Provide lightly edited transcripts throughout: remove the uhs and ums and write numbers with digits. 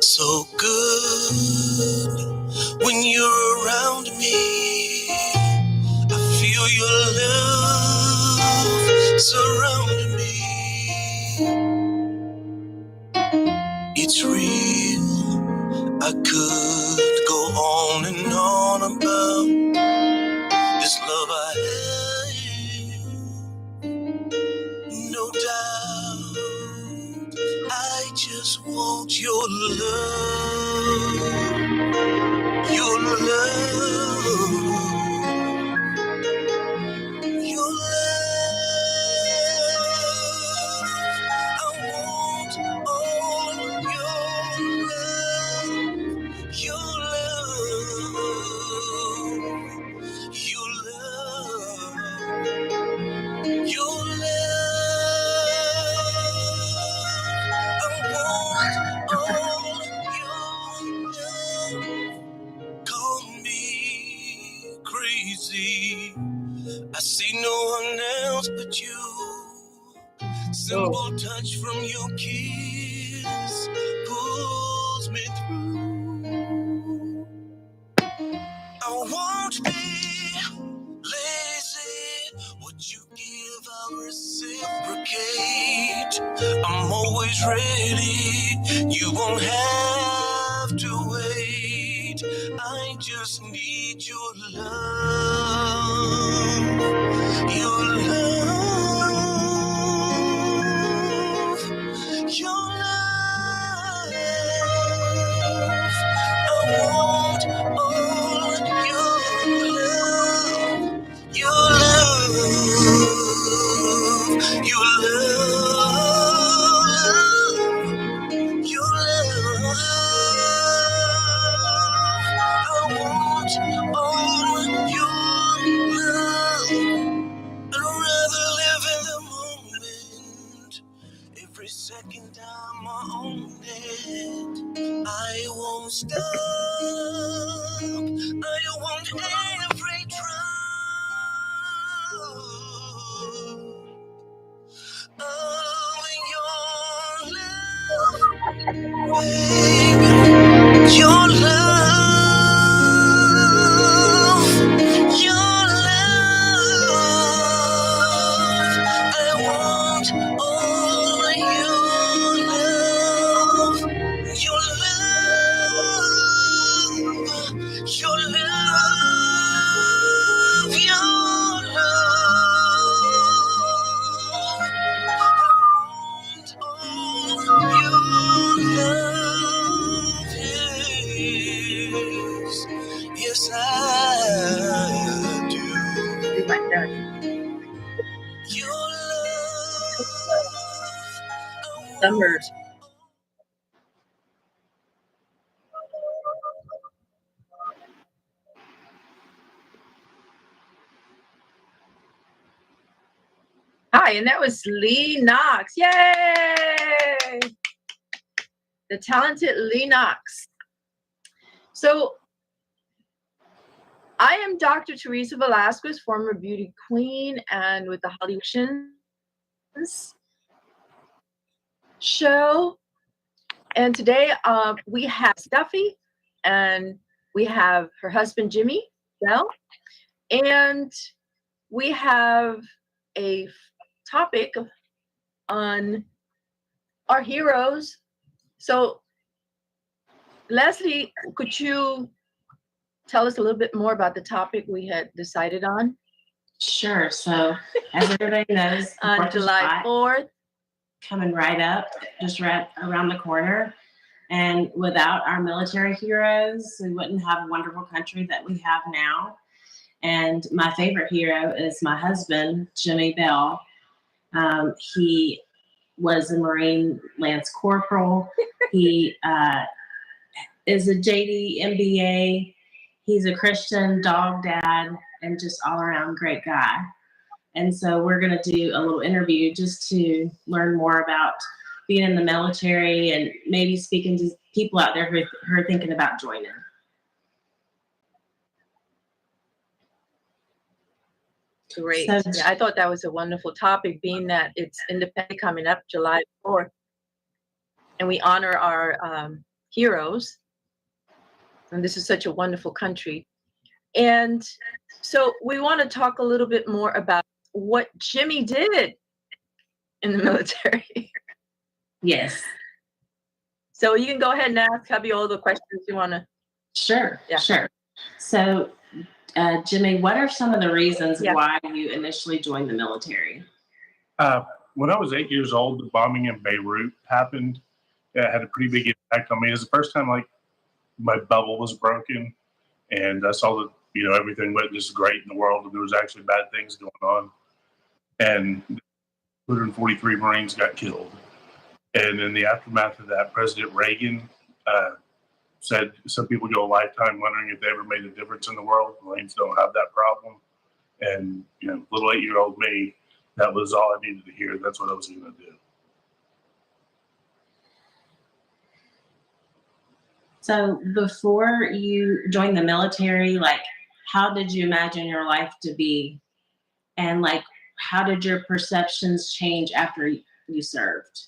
So good when you're around me. I feel your love surround me. It's real. I could go on and on about this love I have. No doubt. I just want your love. Your love, your love. I want all your love, your love, your love. I want all your love. Call me crazy. I see no one else but you. Simple touch from your kiss pulls me through. I won't be lazy. What you give, I'll reciprocate. I'm always ready. You won't have to wait. I just need your love. Your love. Your love. I want all your love. Your love. Your love. Your love, I want all your love. I'd rather live in the moment. Every second I'm on it. I won't stop. I want every drop of your love. Baby, your love, your love. I want all your love, your love, your love, your love. Yes, I do. Your love. Summer. Hi, and that was Lee Knox. Yay! The talented Lee Knox. So I am Dr. Teresa Velasquez, former beauty queen and with the Hollywood show. And today we have Stuffy and we have her husband, Jimmy Bell. And we have a topic on our heroes. So Leslie, could you tell us a little bit more about the topic we had decided on? Sure. So as everybody knows, on July 4th, coming right up, just right around the corner. And without our military heroes, we wouldn't have a wonderful country that we have now. And my favorite hero is my husband, Jimmy Bell. He was a Marine Lance Corporal. He is a JD MBA. He's a Christian dog dad and just all around great guy. And so we're going to do a little interview just to learn more about being in the military and maybe speaking to people out there who are thinking about joining. Great. So, yeah, I thought that was a wonderful topic, being that it's Independence coming up July 4th. And we honor our heroes. And this is such a wonderful country. And so we want to talk a little bit more about what Jimmy did in the military. Yes. So you can go ahead and ask hubby all the questions you want to. Sure. Yeah. Sure. So, Jimmy, what are some of the reasons Yeah. why you initially joined the military? When I was 8 years old, the bombing in Beirut happened. It had a pretty big impact on me. It was the first time like my bubble was broken, and I saw that everything went just great in the world, and there was actually bad things going on. And 243 Marines got killed. And in the aftermath of that, President Reagan said some people go a lifetime wondering if they ever made a difference in the world. Marines don't have that problem. And little 8-year-old me, that was all I needed to hear. That's what I was going to do. So before you joined the military, like, how did you imagine your life to be? And like, how did your perceptions change after you served?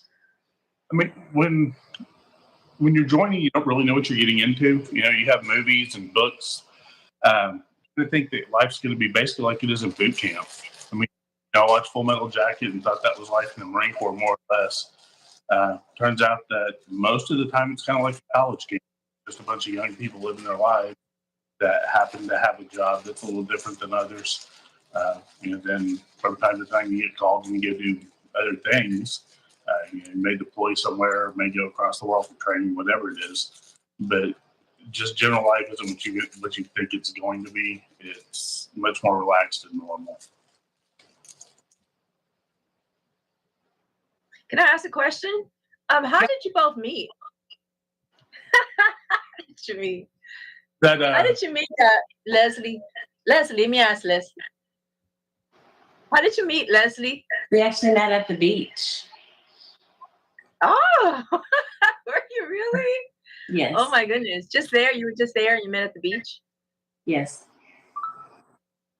I mean, when you're joining, you don't really know what you're getting into. You have movies and books. I think that life's going to be basically like it is in boot camp. I mean, I watched Full Metal Jacket and thought that was life in the Marine Corps, more or less. Turns out that most of the time it's kind of like a college game. Just a bunch of young people living their lives that happen to have a job that's a little different than others. Then from time to time you get called and you go do other things. You may deploy somewhere, may go across the world for training, whatever it is. But just general life isn't what you think it's going to be. It's much more relaxed than normal. Can I ask a question? How did you both meet? How did you meet? How did you meet Leslie? Leslie, let me ask Leslie. How did you meet Leslie? We actually met at the beach. Oh, were you really? Yes. Oh my goodness. Just there? You were just there and you met at the beach? Yes.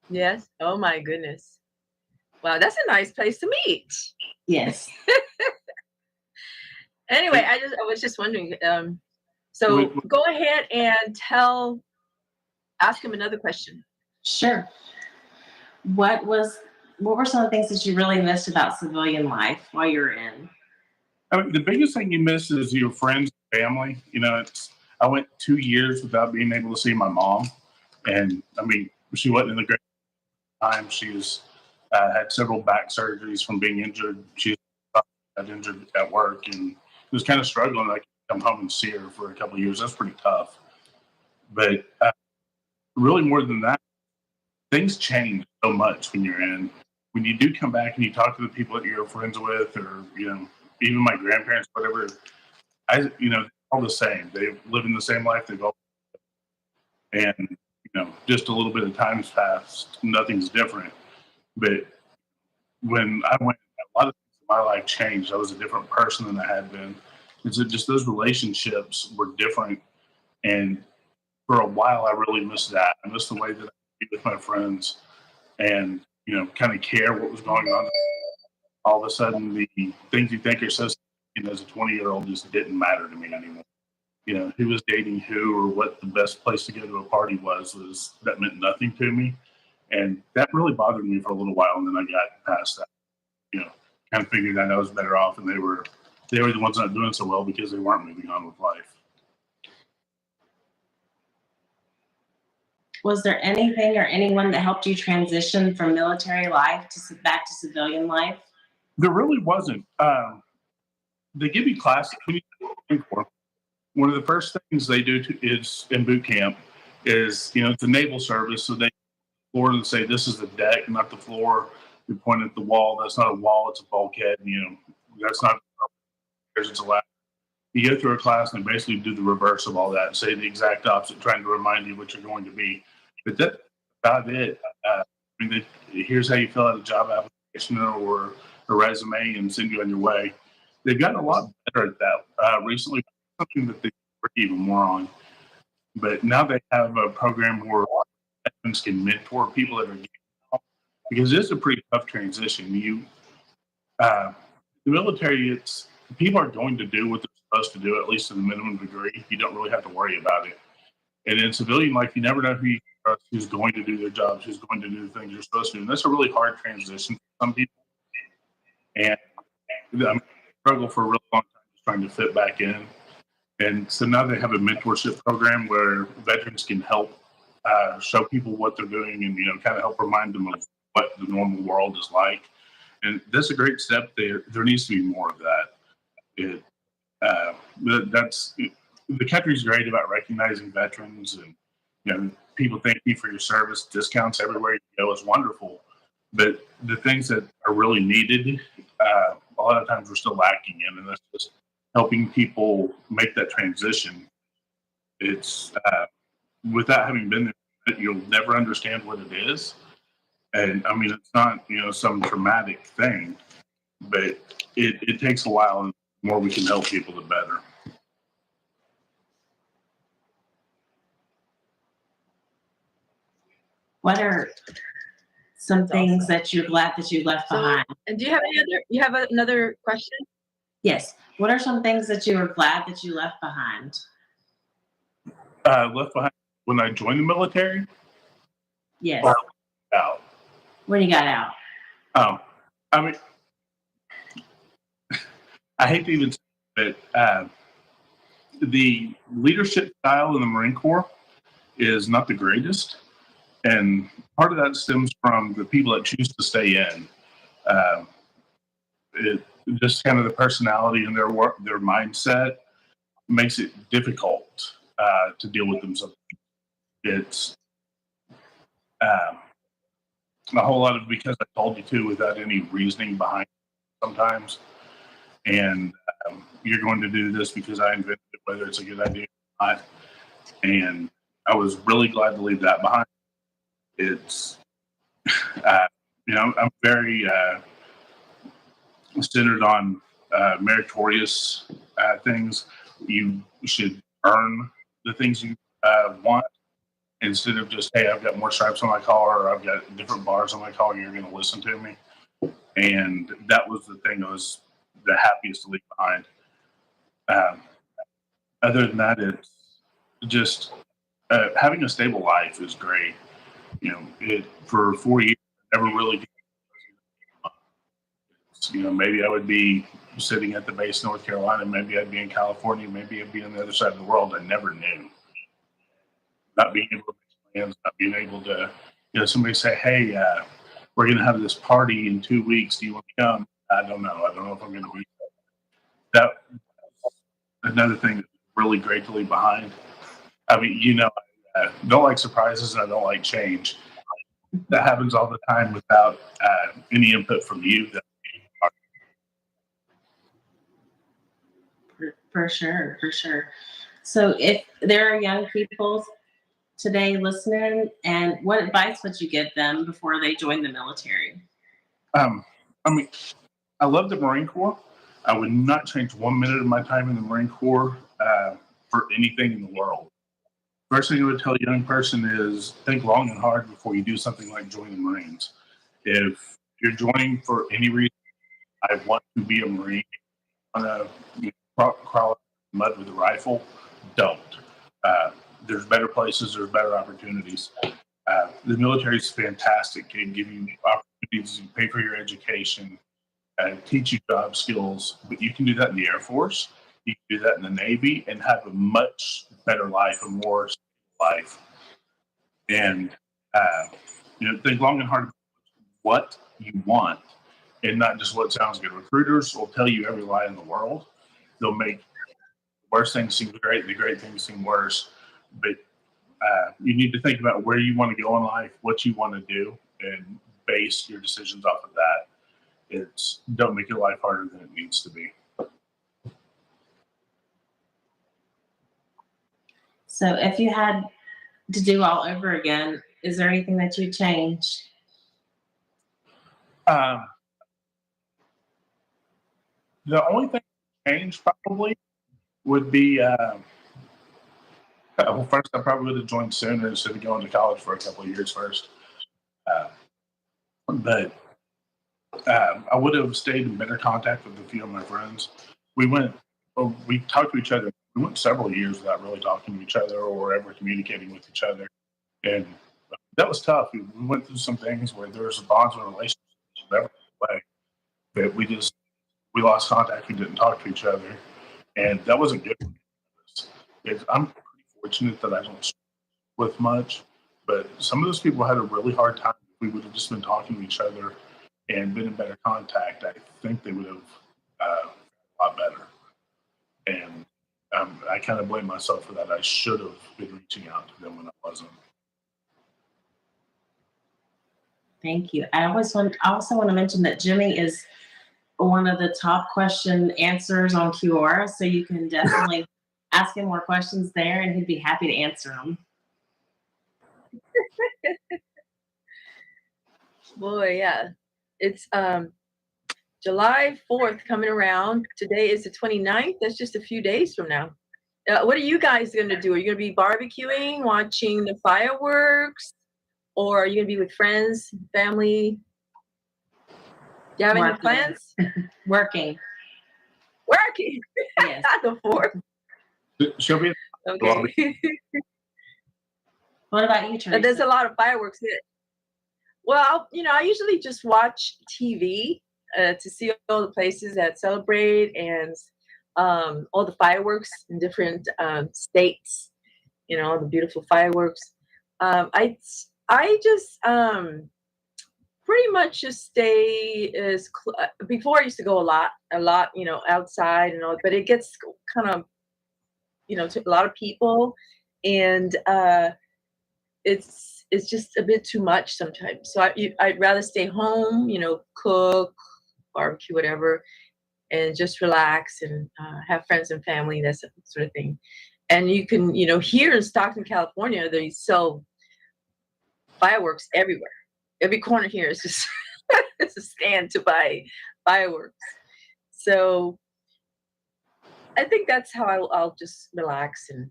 Yes. Oh my goodness. Wow, that's a nice place to meet. Yes. Anyway, I was just wondering. So go ahead and ask him another question. Sure. What were some of the things that you really missed about civilian life while you were in? I mean, the biggest thing you miss is your friends and family. I went 2 years without being able to see my mom. And I mean, she wasn't in the great time. She's had several back surgeries from being injured. She got injured at work and was kind of struggling. I could come home and see her for a couple of years. That's pretty tough. But really more than that, things change so much when you're in. When you do come back and you talk to the people that you're friends with, or even my grandparents, whatever, they're all the same. They live in the same life they've all, and just a little bit of time's passed. Nothing's different. But when I went, a lot of things in my life changed. I was a different person than I had been. And so just those relationships were different. And for a while, I really missed that. I missed the way that I could be with my friends and kind of care what was going on. All of a sudden, the things you think are so as a 20-year-old just didn't matter to me anymore. Who was dating who or what the best place to go to a party was that meant nothing to me. And that really bothered me for a little while. And then I got past that, kind of figured that I was better off. And they were the ones not doing so well because they weren't moving on with life. Was there anything or anyone that helped you transition from military life back to civilian life? There really wasn't. They give you classes. One of the first things they do is in boot camp is, it's a naval service. So they floor and say, this is the deck, not the floor. You point at the wall. That's not a wall. It's a bulkhead. That's not, it's a ladder. You go through a class and they basically do the reverse of all that and say the exact opposite, trying to remind you what you're going to be. But that's about it. Here's how you fill out a job application or a resume and send you on your way. They've gotten a lot better at that recently. Something that they work even more on. But now they have a program where veterans can mentor people that are getting out, because it's a pretty tough transition. The military, people are going to do what they're supposed to do, at least to the minimum degree. You don't really have to worry about it. And in civilian life, you never know who you trust, who's going to do their jobs, who's going to do the things you're supposed to do. And that's a really hard transition for some people. And I struggle for a really long time just trying to fit back in. And so now they have a mentorship program where veterans can help show people what they're doing and, kind of help remind them of what the normal world is like. And that's a great step. There needs to be more of that. The country's great about recognizing veterans, and people thank you for your service. Discounts everywhere you go is wonderful, but the things that are really needed, a lot of times we're still lacking in, and that's just helping people make that transition. It's without having been there, you'll never understand what it is. And I mean, it's not some traumatic thing, but it takes a while, and the more we can help people, the better. What are some things that you're glad that you left behind? And do you have another question? Yes. What are some things that you were glad that you left behind? Left behind when I joined the military? Yes. Or out? When you got out? I mean, I hate to even say it, the leadership style in the Marine Corps is not the greatest. And part of that stems from the people that choose to stay in. It just kind of the personality and their work, their mindset makes it difficult to deal with them. So it's a whole lot of because I told you to without any reasoning behind it sometimes. And you're going to do this because I invented it, whether it's a good idea or not. And I was really glad to leave that behind. It's, I'm very centered on meritorious things. You should earn the things you want instead of just, hey, I've got more stripes on my collar, or I've got different bars on my collar, you're going to listen to me. And that was the thing I was the happiest to leave behind. Other than that, it's just having a stable life is great. For 4 years, I never really. Maybe I would be sitting at the base in North Carolina. Maybe I'd be in California. Maybe I'd be on the other side of the world. I never knew. Not being able to make plans, not being able to, somebody say, "Hey, we're going to have this party in 2 weeks. Do you want to come?" I don't know. I don't know if I'm going to be. That another thing that's really great to leave behind. I mean, I don't like surprises and I don't like change. That happens all the time without any input from you. For sure. So if there are young people today listening, and what advice would you give them before they join the military? I mean, I love the Marine Corps. I would not change 1 minute of my time in the Marine Corps for anything in the world. First thing I would tell a young person is think long and hard before you do something like join the Marines. If you're joining for any reason, I want to be a Marine, I want to crawl out in the mud with a rifle, don't. There's better places, there's better opportunities. The military is fantastic. It can give you opportunities to pay for your education, teach you job skills, but you can do that in the Air Force. You can do that in the Navy and have a much better life, a more stable life. And think long and hard about what you want and not just what sounds good. Recruiters will tell you every lie in the world. They'll make the worst things seem great, the great things seem worse. But you need to think about where you want to go in life, what you want to do, and base your decisions off of that. Don't make your life harder than it needs to be. So if you had to do all over again, is there anything that you'd change? The only thing to change probably would be, first I probably would have joined sooner instead of going to college for a couple of years first. But I would have stayed in better contact with a few of my friends. we talked to each other. We went several years without really talking to each other or ever communicating with each other. And that was tough. We went through some things where there was bonds and relationships never away. But we lost contact. We didn't talk to each other. And that wasn't good. I'm pretty fortunate that I don't struggle with much. But some of those people had a really hard time. If we would have just been talking to each other and been in better contact, I think they would have a lot better. And I kind of blame myself for that. I should have been reaching out to them when I wasn't. Thank you. I also want to mention that Jimmy is one of the top question answers on Quora, so you can definitely ask him more questions there, and he'd be happy to answer them. Boy, yeah. It's July 4th coming around. Today is the 29th. That's just a few days from now. What are you guys going to do? Are you going to be barbecuing, watching the fireworks, or are you going to be with friends, family? Do you have any plans? Working. Yes. The 4th. She'll be Okay. What about you, Teresa? There's a lot of fireworks here. Well, I usually just watch TV to see all the places that celebrate and all the fireworks in different states. The beautiful fireworks. I just pretty much just stay before I used to go a lot, outside and all, but it gets kind of, to a lot of people, and it's just a bit too much sometimes. So I'd rather stay home, cook, barbecue, whatever, and just relax and have friends and family, that sort of thing. And you can, here in Stockton, California, they sell fireworks everywhere. Every corner here is just it's a stand to buy fireworks. So I think that's how I'll just relax and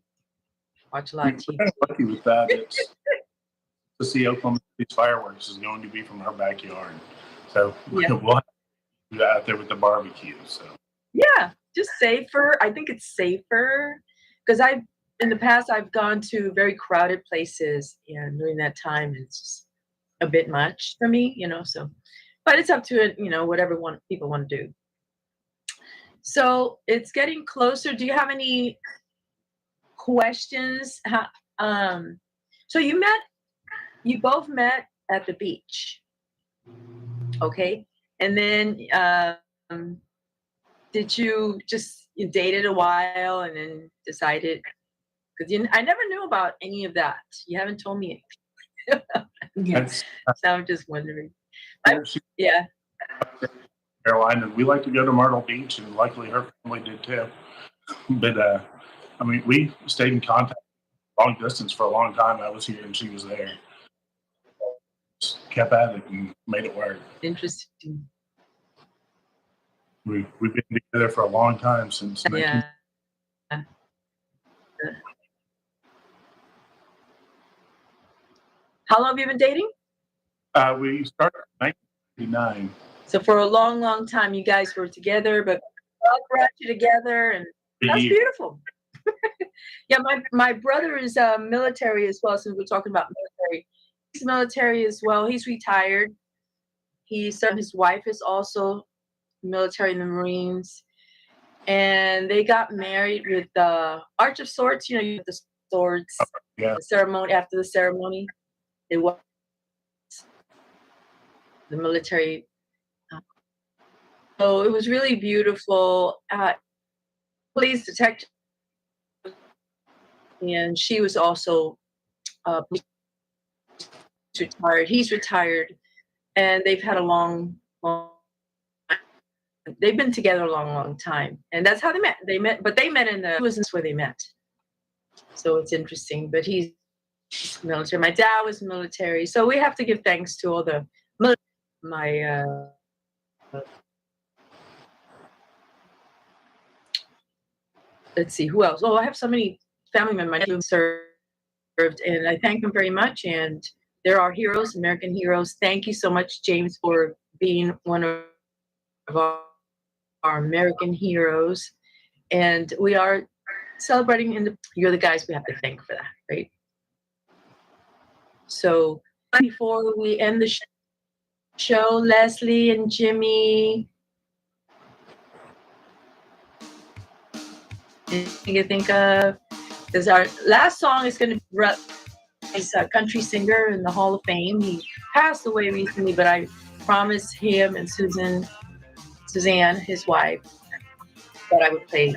watch a lot of TV. We're kind of lucky with that. It's to see Oklahoma City's fireworks is going to be from our backyard. So Yeah. we'll have to do that out there with the barbecue. So Yeah, just safer. I think it's safer because in the past I've gone to very crowded places, and during that time it's just a bit much for me, so, but it's up to it, whatever people want to do. So it's getting closer. Do you have any questions? So you both met at the beach, okay? And then did you dated a while and then decided? Because I never knew about any of that. You haven't told me anything. Yes. So I'm just wondering. Yeah. Carolina, we like to go to Myrtle Beach, and luckily her family did too. But we stayed in contact long distance for a long time. I was here and she was there. Just kept at it and made it work. Interesting. We've been together for a long time since. Yeah. How long have you been dating? We started in 1999. So for a long, long time, you guys were together, but God brought you together, and that's beautiful. Yeah, my brother is military as well, since we're talking about military. He's military as well. He's retired. His wife is also military in the Marines. And they got married with the Arch of Swords, you have the swords, Yeah. the ceremony. After the ceremony, it was the military. So it was really beautiful. Police detective, and she was also retired. He's retired, and they've had a long. They've been together a long, long time, and that's how they met. But they met it wasn't where they met. So it's interesting. But he's military. My dad was military, so we have to give thanks to all the military. Let's see, who else? Oh, I have so many family members who served, and I thank them very much. And they're our heroes, American heroes. Thank you so much, James, for being one of our our American heroes. And we are celebrating you're the guys we have to thank for that, right? So before we end the show, Leslie and Jimmy, anything you think of? Because our last song is going to be he's a country singer in the Hall of Fame. He passed away recently, but I promised him and Suzanne, his wife, that I would play